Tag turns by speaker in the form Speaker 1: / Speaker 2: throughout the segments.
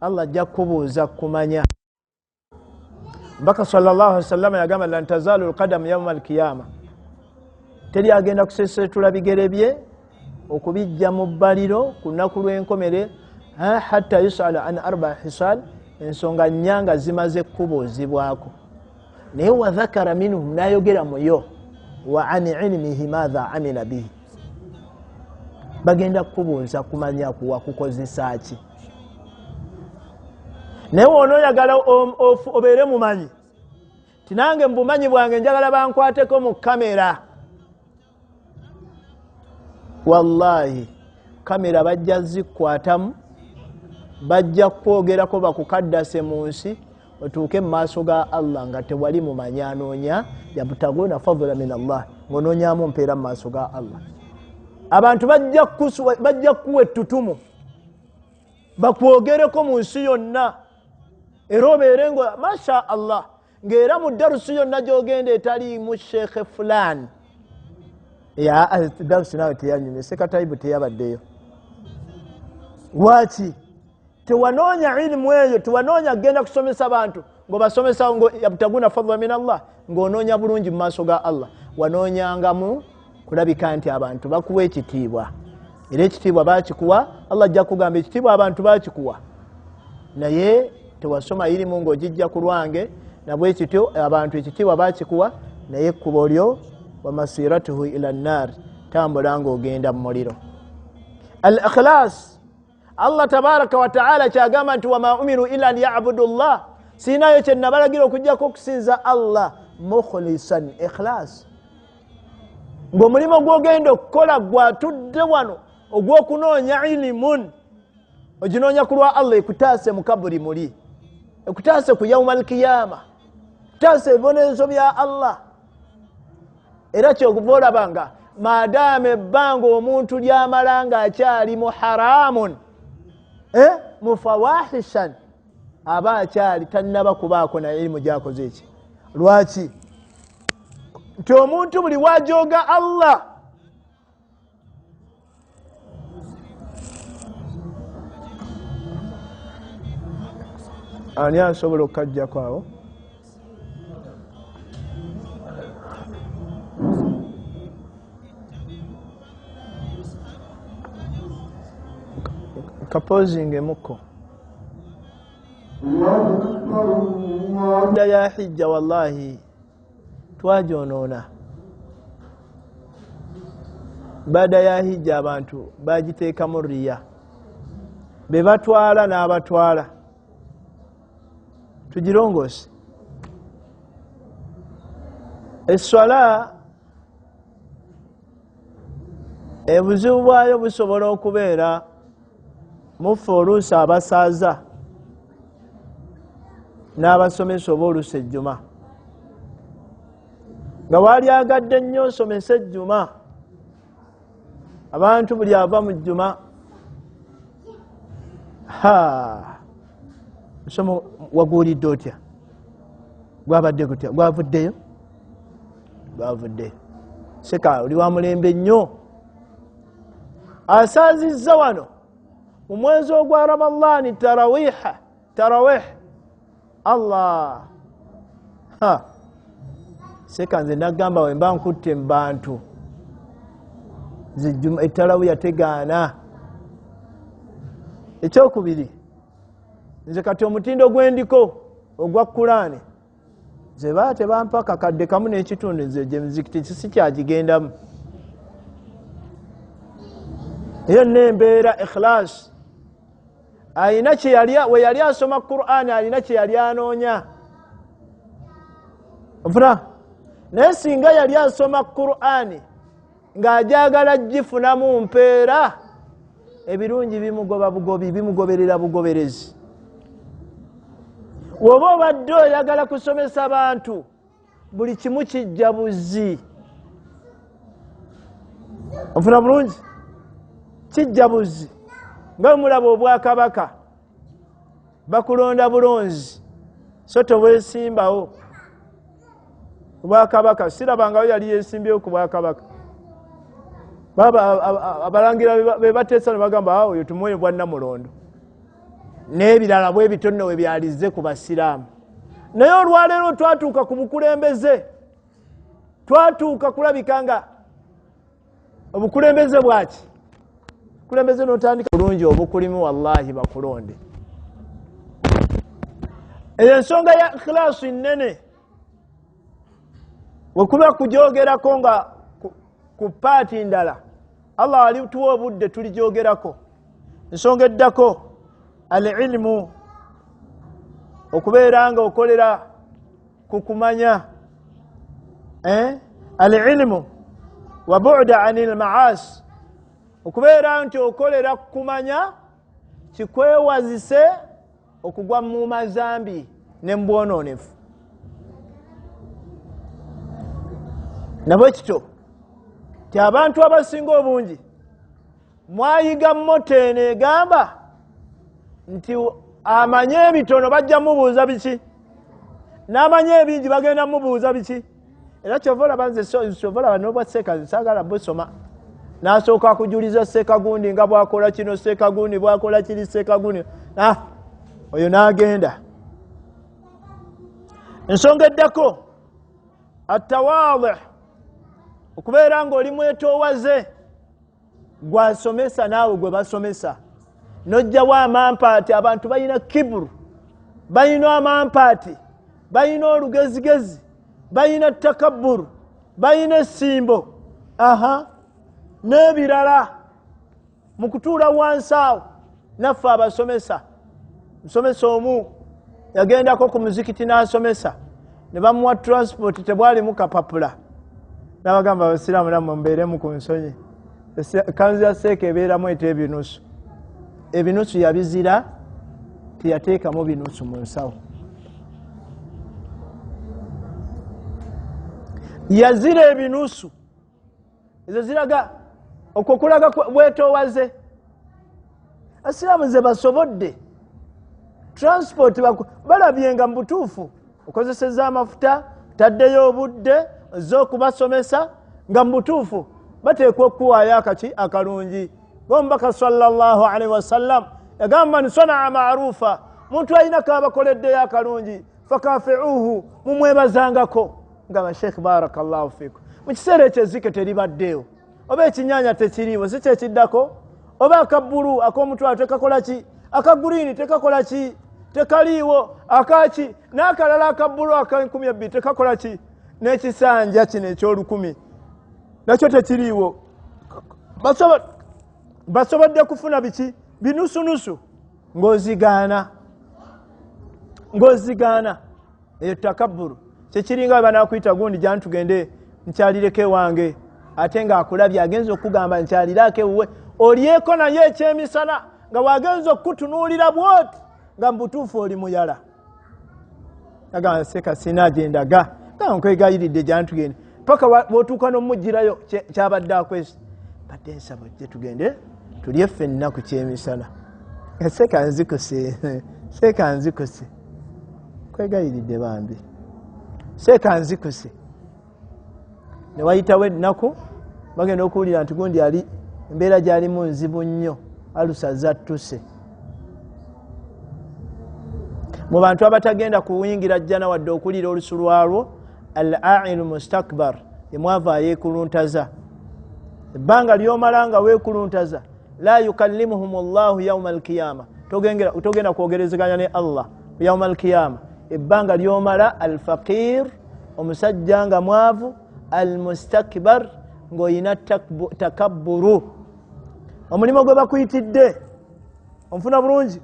Speaker 1: Allah ajja kubuuza kumanya. Mbaka sallallahu alaihi wasallam yagamba lan tazalu alqadam yawma alqiyama, teri agenda kusesetula bigere bye okubijja mu bbaliro ku lunaku lw'enkomere hatta yusala an arba hisal, ensonga nnyanga zimaze kubuuzibwako. Naye wa dhakara minhum, nayogera muyo, wa an ilmihi madha amila bihi, bagenda kubuuza kumanya kuwa kukozesa ki. Naye wonooyagala obeere mumanyi tinange mbumanyi bwange njagala bankwateko mu kamera, wallahi kamera bajja zikwatamu, bajja kwogerako bakukaddase mu nsi otuuke mu maaso ga Allah nga tewali mumanyi anoonya yabtaguna fadla min Allah, ng'onoonyaamu mpeera mu maaso ga Allah. Abantu bajja kuwa ettutumu bakwogereko mu nsi yonna, era obeere nga masha Allah, ng'era mu darusi yonna gy'ogenda etaliimu sheekhe fulani, ya darusi nawe teyanyumye, sekatayibu teyabaddeyo. Waki tewanoonya ilimu eyo, tewanoonya genda kusomesa abantu ng'obasomesa ngo yabtaguna fadla min Allah, ng'onoonya bulungi mu maaso ga Allah. Wanoonyangamu kulabika nti abantu bakuwa ekitiibwa, era ekitiibwa bakikuwa, Allah ajja kugamba ekitiibwa abantu bakikuwa, naye tewasoma ilimu ng'ogijja ku lwange, nabwe kityo abantu ekitiibwa bakikuwa, naye ekkubo lyo wa masiratuhu ila nnar, tambula ng'ogenda mu muliro. Al-ikhlas, Allah tabaraka wa ta'ala kyagamba nti wama umiru illa an ya'budu Allah, siinayo kye nabalagira okujjako okusinza Allah mukhlisan, ikhlas. Ng'omulimu gw'ogenda okukola gwatudde wano ogw'okunoonya ilimun, oginoonya ku lwa Allah, ekutaase mu kaburi muli, ekutaase ku yawma al-qiyama, ekutaase ebibonerezo bya Allah. Era kyokuva olabanga maadaama ebbanga omuntu lyamala ng'akyali mu haramun mufawahishan, aba akyali tannaba kubaako na ilimu gyakoze eki. Lwaki? Nti omuntu buli wajooga Allah ani asobola okukajjako awo? Kaposing emuko nda ya hijja, wallahi twajonoona. Baada ya hijja abantu bagiteekamu riya, be batwala n'abatwala tugirongose. Esswala ebuzibu bwayo busobola okubeera mufe oluusi abasaaza n'abasomesa oba oluusi ejjuma, nga waali agadde nnyo osomesa ejjuma, abantu buli ava mu jjuma musomo waguulidde otya, gwabadde gutya, gwavuddeyo, gwavuddeyo, seka oli wa mulembe nnyo. Asaazizza wano mu mwezi ogwa Ramadhaani tarawih, Allah seka nze nagamba wemba nkutte mu bantu ettarawiya tegaana. Ekyokubiri, nze kati omutindo gwendiko ogwa Kulaani nze baa tebampa kakadde kamu n'ekitundu, nze gye muzikiti si kyagigendamu. Eyo n'embeera ikhlas, alina we yali asoma Qur'ani, alina kye yali anoonya. Ofuna, naye singa yali asoma Qur'ani ng'ajagala gifunamu mpeera, ebirungi bimugoba bugobi, bimugoberera bugoberezi. Woba obadde oyagala kusomesa abantu, buli kimu kijja buzzi. Ofuna bulungi, kijja buzzi. Nga mulaba obwakabaka bakulonda bulonzi, so tobwesimbawo. Obwakabaka sirabangawo yali yeesimbyewo ku bwakabaka. Abalangira be bateesa ne bagamba oyo tumuwe bwannamulondo. n'ebirala bwe bitono we byalize ku basiraamu. Naye olwaleero twatuuka ku bukulembeze, twatuuka kulabika nga obukulembeze bwaki kulembeze n'otandika bulungi obukulimu wallahi bakulonde. Eyo ensonga ya ikhlaasu nnene wekuba kujoogerako nga ku paati ndala Allah alituwa obudde tulijoogerako. Ensonga eddako al-ilmu, okubeera nga okolera ku kumanya, al-ilmu wa bu'da anil ma'asi, okubeera nti okolera ku kumanya kikwewazise okugwa mu mazambi ne mbwononefu. Nabwe kito ti abantu abasinga obungi mwayiga motene egamba nti amanye ebitono bajja mubuuza biki, n'amanye ebingi bagenda mubuuza biki. Era kyovola banze kyovola banobwa Sekazi saagala busoma n'asooka akujuliza Sekagundi nga bwakola kino, Sekagundi bwakola kiri, Sekagundi oyo n'agenda. Ensonga eddako atawaadhi, okubeera ng'oli mwetoowaze, gwasomesa naawe gwe basomesa. Nojjawo amampaati. Abantu balina kiburu, balina amampaati, balina olugezigezi, balina takabburu, balina essimbo, n'ebirala. Mu kutuula wansi awo naffe abasomesa, musomesa omu yagendako ku muzikiti n'asomesa, ne bamuwa transport tebwalimu kapapula. N'abagamba abasiraamu nammwe mbeeremu ku nsonyi, kanzu ya seeka ebeeramu ete ebinusu. Ebinusu yabizira, teyateekamu binusu mu nsawo. Yazira ebinusu ezo ziraga okwo kulaga bwetoowaze. Abasiraamu ze basobodde transport balabyenga mu butuufu okozeseza amafuta, taddeyo obudde z'okubasomesa nga mu butuufu bateekwa okuwaayo akalungi. Omubaka sallallahu alaihi wasallam yagamba ni sanaa maarufa, muntu ayinako abakoleddeyo akalungi fakafiuhu, mumwebazangako. Nga basheekh barakallahu fikum, mu kiseera ekyo ezzike teribaddeyo, oba ekinyanya tekiriiwo, si kyekiddako, oba akabbulu ak'omutwalo tekakola ki, akagurini tekakola ki, tekaliiwo, akaki n'akalala akabbulu aka2,000 tekakola ki, n'ekisanja kino eky'olukumi nakyo tekiriiwo. Basobodde kufuna biki, binusunusu, ng'ozigaana. Eyo takabburu. Kyekiringa bwe banaakuyita gundi jani tugende nkyalireko ewange, ate ng'akulabye agenza okugamba nkyalirako ewuwe, olyeko naye ekyemisana nga wagenza okutunuulira bwoti nga mbutuufu oli muyala. Agamba Seka sinaagendaga nga nkwegayiridde jani tugende paka bw'otuuka n'omugirayo kyabadde akwesi badde nsaba ojje tugende tulye ffenna ku kyemisana. Seka nzikuse kwegayiridde bambi, Seka nzikuse. Ne wayitawo ennaku bagenda okuwulira nti gundi ali embeera gy'alimu nzibu nnyo, alusa zattuse. Mu bantu abatagenda kuyingira jjana wadde okuwulira olusu lwalwo, al-a'ilu mustakbar, yemwava ayeekuluntaza. Ebbanga ly'omala nga weekuluntaza, la yukallimuhumu llahu yauma alkiyama, togenda kwogerezeganya ne Allah yauma alkiyama. Ebbanga ly'omala alfaqir, omusajja nga mwavu, almustakbar, ng'oyina takabburu. Omulimu gwe bakuyitidde onfuna bulungi,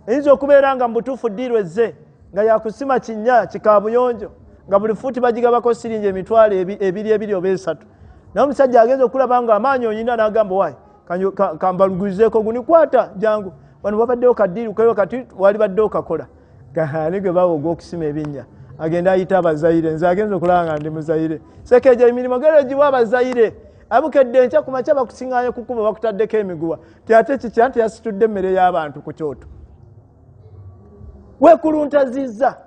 Speaker 1: eyinza okubeera nga mu butuufu ddiirwe ezze nga yakusima kinnya kikaabuyonjo, nga buli fuuti bagigabako siringi emitwalo ebiri oba esatu. Naye omusajja agenza okulaba nga amaanyi onyina n'agamba waayi kambaluguzeeko gunikwata jangu, wano wabaddewo kaddiiru keyo kati wali baddewo kakola. Gaani gwe bawa ogw'okusima ebinnya, agenda ayita abazayire, nze agenza okulaba nga ndi muzayire. Sekeja emirimu geregibwa abazayire, abukedde enkya ku makya bakusiŋŋaanye ku kkubo bakutaddeko emiguwa, ate kikya nti yasitudde emmere y'abantu ku kyoto. Weekuluntazizza,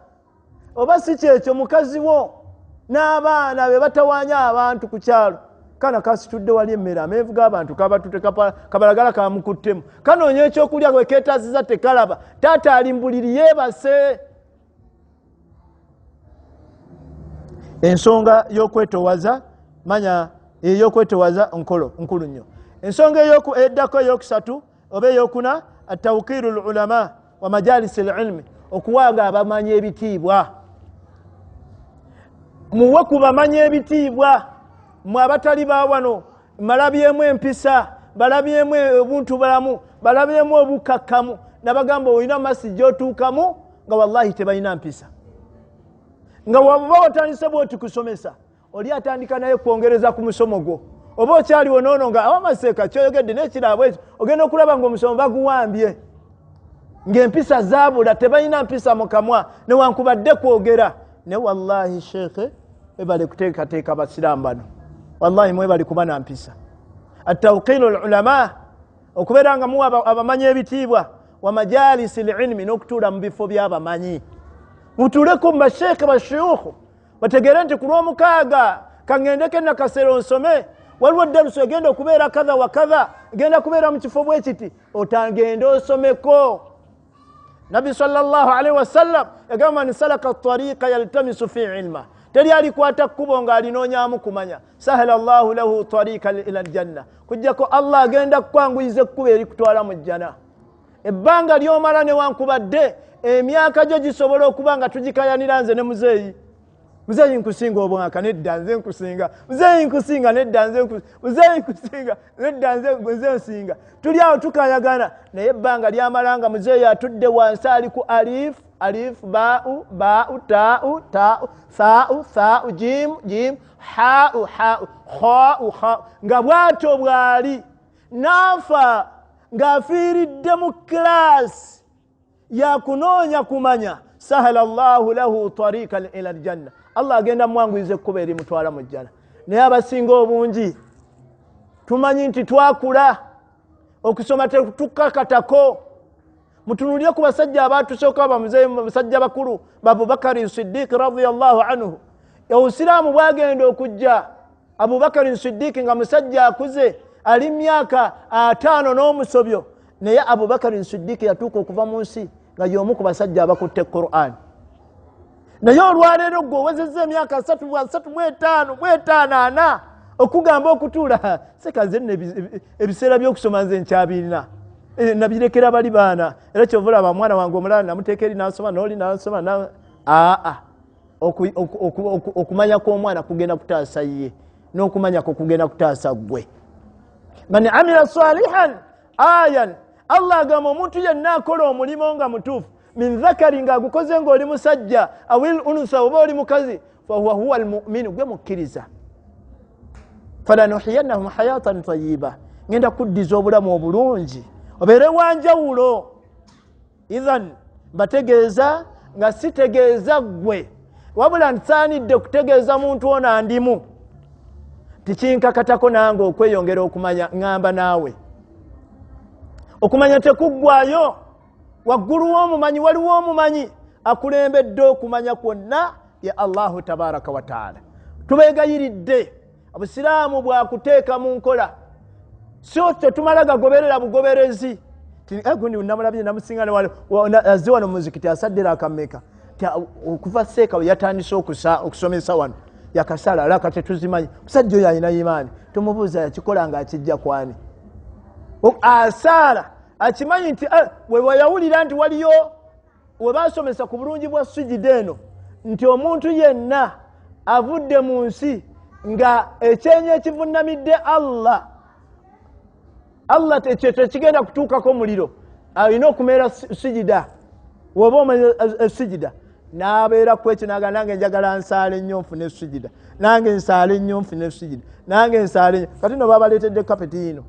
Speaker 1: oba si kyekyo mukazi wo n'abaana be batawaanya abantu ku kyalo, kana kasitudde wali emmere amenvu g'abantu kabatute kabalagala kamukuttemu kanoonya ekyokulya gwe keetaasiza tekalaba taata ali mbuliri yeebase. Ensonga y'okwetowaza manya ey'okwetowaza nkulu nnyo. Ensonga eddako eyokusatu oba eyokuna atawkiru lulama wa majalisi lilmi okuwaaga abamanyi ebitiibwa. Muwe ku bamanyi ebitiibwa mwe abatali baawano malabyemu empisa balabyemu obuntu balamu balabyemu obukakkamu nabagamba olina masi gy'otuukamu nga wallahi tebalina mpisa nga waba watandise bwoti kusomesa oli atandika naye kwongereza ku musomo gwo oba okyaliwo noono nga awamaseeka kyoyogedde n'ekirabo ekyo ogenda okulaba ng'omusomo baguwambye ng'empisa zaabula tebalina mpisa mu kamwa newankubadde kwogera ne wallahi sheekhe ebale kuteekateeka abasiraamu bano wallahi mwebali kuba na mpisa. Atawkiru lulama okubeera nga muwa abamanyi ebitiibwa wa majalisi lilmi n'okutuula mu bifo by'abamanyi mutuuleko mu basheekhe bashuyukhu bategeere nti ku lw'omukaaga kaŋŋendeko nakasero nsome waliwo darusu egenda okubeera kadha wa kadha egenda kubeera mu kifo bwe kiti otangenda osomeko. Nabbi sallallahu alaihi wasallam yagamba man salaka tariqa yaltamisu fi ilma teri alikwata kkubo ng'alinoonyaamu kumanya sahala Allahu lahu tariqa ila aljanna kujjako Allah agenda kukwanguyiza ekkubo erikutwala mu jjana. Ebbanga ly'omala newankubadde emyaka gyo gisobola okuba nga tugikayanira nze ne muzeeyi nkusinga obwaka nedda nze nkusinga muzeeyi nkusinga nedda nze muzeeyi nkusinga nedda nze nsinga tuli awo tukayagana naye ebbanga lyamalanga muzeeyi atudde wansi ali ku alif ba'u ta'u tha'u jim ha'u kha'u nga bw'atyo bw'ali n'afa ng'afiiridde mu kilaasi yakunoonya kumanya sahala Allahu lahu tariqa ila aljanna Allah agenda mwanguyiza ekkubo erimutwala mu jjana. Naye abasinga obungi tumanyi nti twakula okusoma tetukakatako. Mutunulye ku basajja abaatusooka basajja bakulu Abubakari Siddiq radiyallahu anhu obusiraamu bwagenda okujja Abubakari Siddiq nga musajja akuze ali myaka 5 n'omusobyo naye Abubakari Siddiq yatuuka okuva mu nsi nga y'omu ku basajja abakutte Qur'an. Naye olwaleero gwe owezezza emyaka 35 okugamba okutuula sekaze ebiseera by'okusoma nze nkyabirina nabirekera bali baana era kyovulaba mwana wange omulala namuteeka eri nasoma n'oli nasoma okumanya kw'omwana kugenda kutaasa ye n'okumanya kwo kugenda kutaasa gwe. Man amila salihan ayan Allah agamba omuntu yenna akola omulimu nga mutuufu min dhakari ng'agukoze ng'oli musajja awil unusa oba oli mukazi huwa almu'minu gwe mukkiriza falanuhiyannahum hayatan tayyiba ngenda kuddiza obulamu obulungi obeere wanjawulo. Idhan bategeeza nga sitegeeza gwe wabula nsaanidde kutegeeza muntu ono andimu tikinkakatako nange okweyongera okumanya ngamba naawe okumanya tekuggwayo waggulu w'omumanyi waliwo omumanyi akulembedde okumanya kwonna ya Allahu tabaraka wa taala. Tubeegayiridde obusiraamu bwakuteeka mu nkola so tetumala gagoberera bugoberezi gundi namulabye namusinga azze wano muzikiti asaddera akameka okuva seeka yatandise okusomesa wano yakasala alaka tetuzimanyi musajja oyo alina imaani tumubuuza yakikola nga akijja kwani asala akimanyi nti weyawulira nti waliyo webasomesa ku bulungi bwa sujida eno nti omuntu yenna avudde mu nsi nga ekyenyi ekivunnamidde Allah tekigenda kutuukako muliro alina okumeera sujida woba omanya sujida n'abeera ku ekyo naga nange njagala nsaale nnyo nfune sujida nange nsaale nnyo nfune sujida nange nsaale nnyo kati no babaleetedde kapeti ino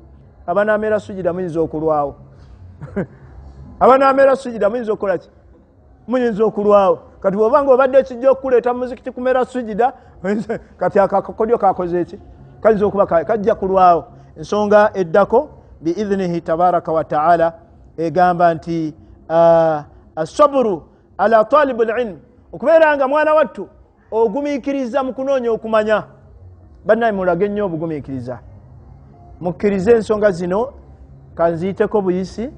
Speaker 1: abanaamera sujida muyinza okulwawo abanaamera sujida muyinza okukola ki muyinza okulwawo kati bw'obanga obadde kijja okukuleeta muzikiti kumera sujida kati akakodyo kakoze eki kayinza okuba kajja kulwawo. Ensonga eddako biidhnihi tabaraka wa taala egamba nti asaburu ala talibu lilm okubeera nga mwana wattu ogumiikiriza mu kunoonya okumanya bannaye mulage nnyo obugumiikiriza, mukkirize ensonga zino kanziyiteko buyisi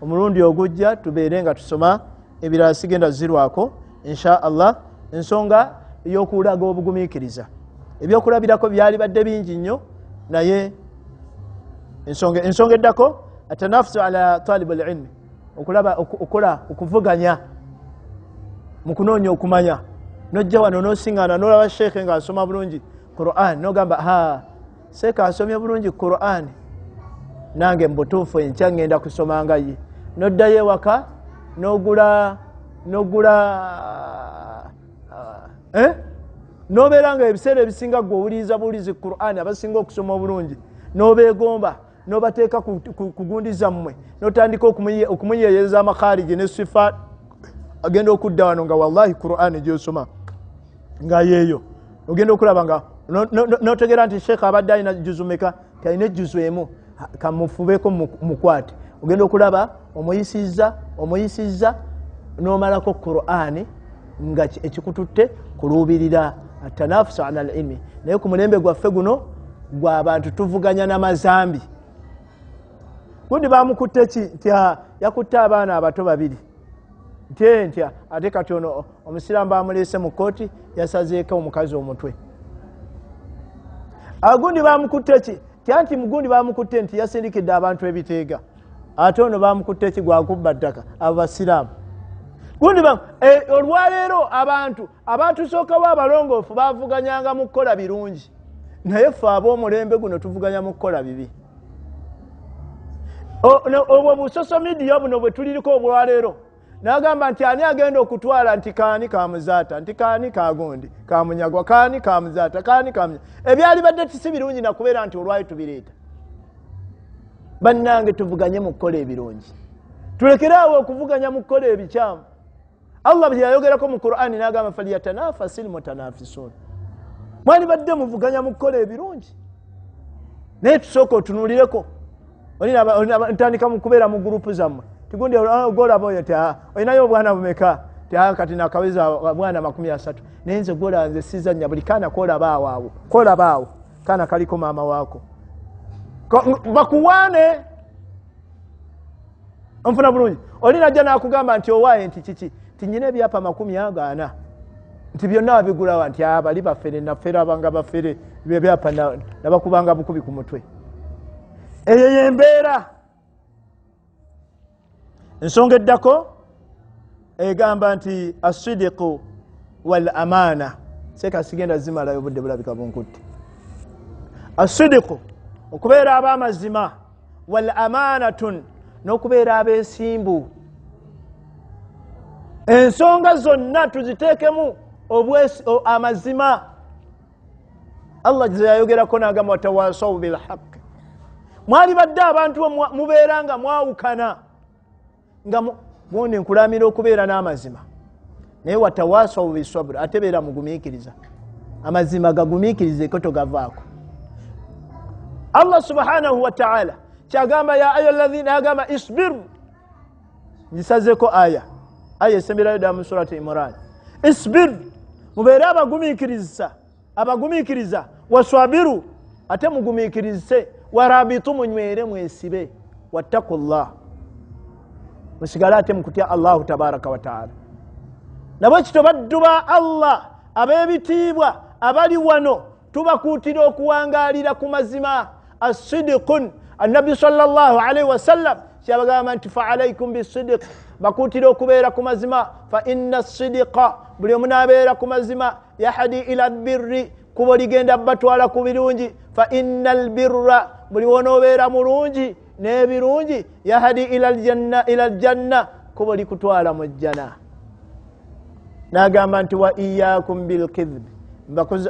Speaker 1: omulundi ogujja tubeere nga tusoma ebirala sigenda zirwako insha Allah. Ensonga ey'okulaga obugumiikiriza, ebyokulabirako byali badde bingi nnyo, naye ensonga eddako atanafusu ala talibu alilmi, okola okuvuganya mu kunoonya okumanya. Nojja wano n'osiŋŋaana n'olaba sheekhe ng'asoma bulungi Qur'an n'ogamba seeka asomye bulungi Qur'an, nange mbutuufu enkya ŋŋenda kusoma nga ye. N'oddayo ewaka n'ogula n'obeera nga ebiseera ebisinga gwe owuliriza buwulizi Qur'an abasinga okusoma obulungi, n'obeegomba n'obateeka ku gundi zammwe, n'otandika okumuyeeyeza amakhariji ne sifaat, agenda okudda wano nga wallahi Qur'an gy'osoma nga yeeyo. Ogenda okulaba nga n'otegeera nti sheekh abadde alina juzu meka, talina ejjuzu emu, kamufubeko mukwate. Ogenda okulaba omuyisizza n'omalako Qur'an nga ekikututte kuluubirira atanafusu ala alilmi. Naye ku mulembe gwaffe guno gw'abantu tuvuganya n'amazambi. Gundi bamukutte ki nti yakutte abaana abato babiri ntya ate kati ono omusiraamu bamuleese mu kooti yasazeeko omukazi omutwe. Agundi bamukutte ki anti mugundi bamukutte nti yasindikidde abantu ebiteega, ate ono bamukutte ki gwakubba ddaka abo basiraamu. Gundi olwaleero abantu sookawo abalongoofu bavuganyanga mu kukola birungi, naye ffe ab'omulembe guno tuvuganya mu kukola bibi. Obwo busoso midiya buno bwe tuliriko obwaleero, n'agamba nti ani agenda okutwala nti kaani kamuzaata, nti kaani kagundi kamunyagwa, kaani kamuzaata, kaani kamunyagwa. Ebyali badde tisi birungi nakubeera nti olwayo tubireeta. Bannange tuvuganye mu kukola ebirungi, tulekeraawo okuvuganya mu kukola ebikyamu. Allah bye yayogerako mu Qur'ani n'agamba falyatanafasi almutanafisun, mwali badde muvuganya mu kukola ebirungi. Naye tusooka otunuulireko, ntandika mu kubeera mu gurupu zammwe, tigundi golaba oyo ti olinayo obwana bumeka, ti kati nakaweza abwana 30, naye nze gola nze sizannya buli kaana kolabaawo kaana kaliko maama waako bakuwaane onfuna bulungi. Oli najja n'akugamba nti owaaye nti kiki, tinyina ebyapa 40 nti byonna wabigulawa, nti bali baffere naffere abanga baffere byapa nabakubanga bukubi ku mutwe. Eyo yembeera. Ensonga eddako egamba nti asidiqu wal amaana, seeka sigenda zimalayo budde bulabika bunkutte. Asidiqu okubeera ab'amazima, wal amaanatun n'okubeera abeesimbu. Ensonga zonna tuziteekemu amazima. Allah gye yayogerako n'agamba watawasaw bilhaq, mwali badde abantu mubeera nga mwawukana nga mundi nkulamira okubeera n'amazima, naye watawasaw bisabr, ate beera mugumiikiriza. Amazima gagumiikirizeko togavaako. Allah subhanahu wa ta'ala kyagamba ya ayo alladhina, agamba isbir, ngisazeko aya esemberayo ddala mu surati Imran. Isbir, mubeere abagumiikiriza, waswabiru, ate mugumiikirize, warabitu, munywere mwesibe, wattaqullah, musigale ate mukutya Allahu tabaraka wa ta'ala. Nabwe kito baddu ba Allah ab'ebitiibwa abali wano tubakuutira okuwangaalira ku mazima. As-sidiqun, annabi sallallahu alaihi wasallam kyabagamba nti fa alaikum bisidiq, bakuutira okubeera ku mazima. Fa inna sidiqa, buli omu n'abeera ku mazima, yahdi ila birri, kubo ligenda batwala ku birungi. Fa inna albirra, buli wonoobeera mulungi n'ebirungi, yahdi ila aljanna, kubo likutwala mu jjana. N'agamba nti wa iyyakum bilkidhb,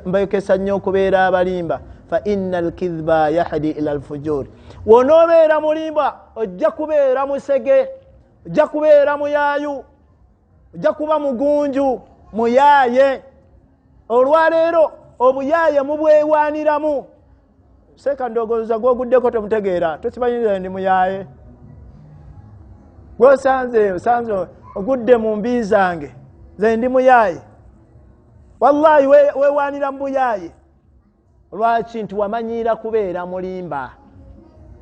Speaker 1: mbekesa nnyo okubeera abalimba. Fa inna alkidhba yahdi ila alfujur, wonoobeera mulimba ojja kubeera musege, ojja kubeera muyaayu, ojja kuba mugunju, muyaaye. Olwaleero obuyaaye mubwewaaniramu. Seeka ndowooza gwoguddeko tomutegeera, tokimanyiriza ndi muyaaye. Gwosanze ogudde mu mbi zange, nze ndi muyaaye. Wallahi wewaanira mu buyaaye. lwaki nti wamanyira kubeera mulimba.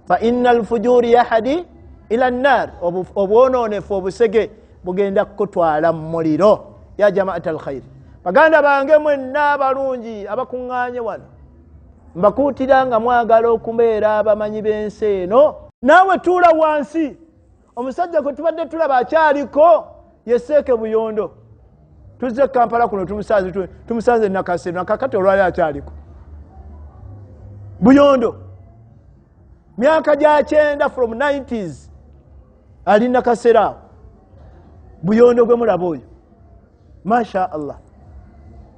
Speaker 1: Fa innal fujuri yahdi ila nnar, obwononefu obusege bugenda kukutwala mu muliro. Ya jamaata alkhair, baganda bange mwenna abalungi abakuŋŋaanye wano, mbakuutira nga mwagala okubeera abamanyi b'ensi eno. Naawe tuula wansi. Omusajja kwe tubadde tulaba akyaliko Yeseeke Buyondo, tuzze Kampala kuno tumusanze Nakasero, nakakati olwali akyaliko Buyondo, myaka gya 90 from 90s ali Nakasero awo. Buyondo gwe mulaba oyo, masha Allah,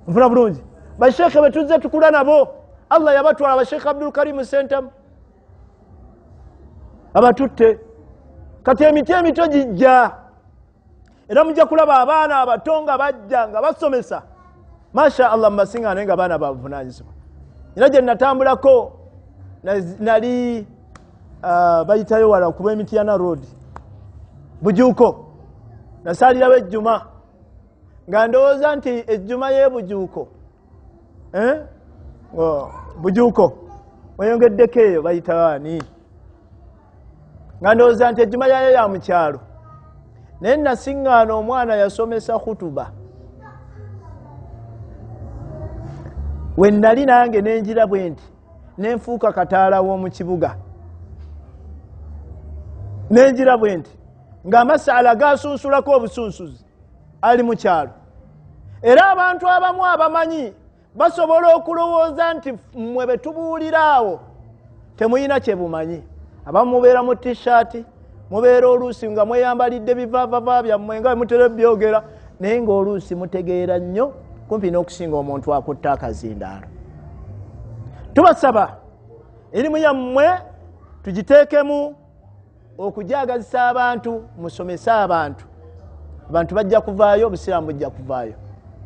Speaker 1: nfuna bulungi. Basheekhe be tuzze tukula nabo, Allah yabatwala. Basheekhe Abdul Karim Sentamu abatutte. Kati emiti emito gijja, era mujja kulaba abaana abato nga bajja nga basomesa, masha Allah, mbasiŋŋaane nga baana bavunaanyizibwa. Era gye natambulako nali bayitayo wala kuba Emitiana Road Bujuuko, nasaalirawo ejjuma nga ndowooza nti ejjuma y'ebujuuko Bujuuko weyongeddeko eyo bayitawaani, nga ndowooza nti ejjuma yayo ya mu kyalo. Naye nasiŋŋaana omwana yasomesa khutuba, we nali nange nenjira bwe nti nenfuuka kataala w'omu kibuga, nenjira bwe nti ng'amasaala gasunsulako obusunsuzi ali mu kyalo. Era abantu abamu abamanyi basobola okulowooza nti mmwe be tubuulira awo temuyina kye bumanyi. Abamu mubeera mu t-shirt, mubeera oluusi nga mweyambalidde bivaavava byammwe nga mutera byogera, naye ng'oluusi mutegeera nnyo kumpi n'okusinga omuntu akutte akazindaalo. Tubasaba erimu yammwe tugiteekemu okujagazisa abantu, musomese abantu. Abantu bajja kuvaayo, obusiraamu bujja kuvaayo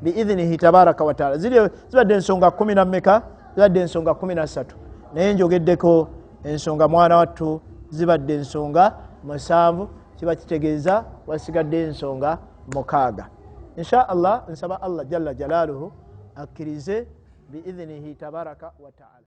Speaker 1: biidhinihi tabaraka wa taala. Zibadde ensonga 10 zibadde ensonga 13, naye njogeddeko ensonga mwana wattu zibadde ensonga 7, kiba kitegeeza wasigadde ensonga 6. Insha Allah nsaba Allah jalla jalaaluhu akkirize biidhinihi tabaraka wa taala.